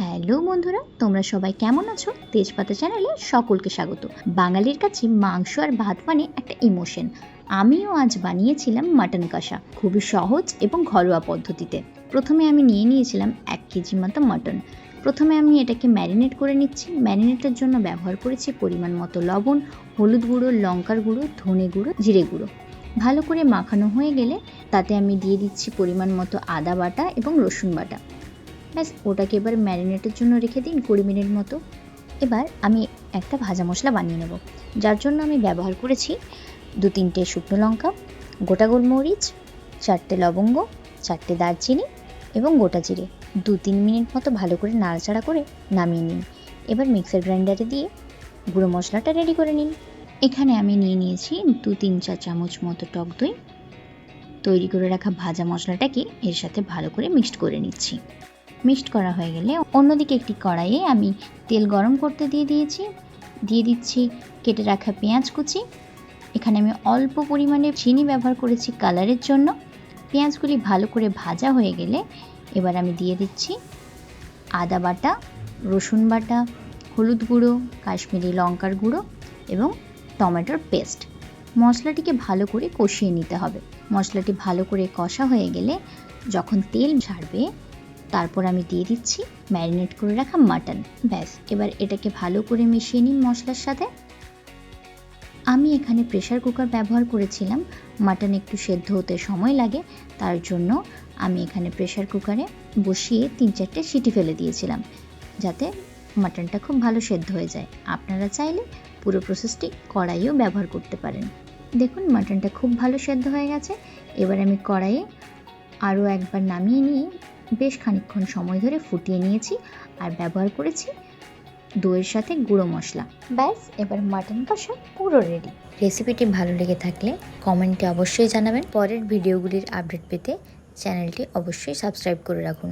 Hello বন্ধুরা, তোমরা সবাই কেমন আছো? তেজপাতা চ্যানেলে সকলকে স্বাগত। বাঙালির কাছে মাংস আর ভাত মানে একটা ইমোশন। আমিও আজ বানিয়েছিলাম মাটন কষা, খুবই সহজ এবং ঘরোয়া পদ্ধতিতে। প্রথমে আমি নিয়েছিলাম 1 কেজি মতো মাটন। প্রথমে আমি এটাকে ম্যারিনেট করে নিচ্ছি। ম্যারিনেটের জন্য ব্যবহার করেছি পরিমাণ মতো লবণ, হলুদ গুঁড়ো, লঙ্কার গুঁড়ো, ধনে গুঁড়ো, জিরে গুঁড়ো। ভালো করে মাখানো হয়ে গেলে তাতে আমি দিয়ে দিচ্ছি পরিমাণ মতো আদা বাটা এবং রসুন বাটা। ব্যাস, ওটাকে এবার ম্যারিনেটের জন্য রেখে দিন 20 মিনিট মতো। এবার আমি একটা ভাজা মশলা বানিয়ে নেব, যার জন্য আমি ব্যবহার করেছি 2-3টে শুকনো লঙ্কা, গোটা গোলমরিচ, 4টে লবঙ্গ, 4টে দারচিনি এবং গোটা জিরে। 2-3 মিনিট মতো ভালো করে নাড়াচাড়া করে নামিয়ে নিন। এবার মিক্সার গ্রাইন্ডারে দিয়ে গুঁড়ো মশলাটা রেডি করে নিন। এখানে আমি নিয়েছি 2-3 চা চামচ মতো টক দই। তৈরি করে রাখা ভাজা মশলাটাকে এর সাথে ভালো করে মিক্সড করে নিচ্ছি। মিক্সড করা হয়ে গেলে অন্যদিকে একটি কড়াইয়ে আমি তেল গরম করতে দিয়ে দিচ্ছি কেটে রাখা পেঁয়াজ কুচি। এখানে আমি অল্প পরিমাণে চিনি ব্যবহার করেছি কালারের জন্য। পেঁয়াজগুলি ভালো করে ভাজা হয়ে গেলে এবার আমি দিয়ে দিচ্ছি আদা বাটা, রসুন বাটা, হলুদ গুঁড়ো, কাশ্মীরি লঙ্কার গুঁড়ো এবং টমেটোর পেস্ট। মশলাটিকে ভালো করে কষিয়ে নিতে হবে। মশলাটি ভালো করে কষা হয়ে গেলে যখন তেল ছাড়বে, তারপর আমি দিয়ে দিচ্ছি ম্যারিনেট করে রাখা মাটন। ব্যাস, এবার এটাকে ভালো করে মিশিয়ে নিন মশলার সাথে। আমি এখানে প্রেসার কুকার ব্যবহার করেছিলাম। মাটন একটু সেদ্ধ হতে সময় লাগে, তার জন্য আমি এখানে প্রেসার কুকারে বসিয়ে 3-4টে সিটি ফেলে দিয়েছিলাম, যাতে মাটনটা খুব ভালো সেদ্ধ হয়ে যায়। আপনারা চাইলে পুরো প্রসেসটি কড়াইয়েও ব্যবহার করতে পারেন। দেখুন, মাটনটা খুব ভালো সেদ্ধ হয়ে গেছে। এবার আমি কড়াইয়ে আরও একবার নামিয়ে নিয়ে বেশ খানিকক্ষণ সময় ধরে ফুটিয়ে নিয়েছি আর ব্যবহার করেছি দইয়ের সাথে গুঁড়ো মশলা। ব্যাস, এবার মাটন কষা পুরো রেডি। রেসিপিটি ভালো লেগে থাকলে কমেন্টে অবশ্যই জানাবেন। পরের ভিডিওগুলির আপডেট পেতে চ্যানেলটি অবশ্যই সাবস্ক্রাইব করে রাখুন।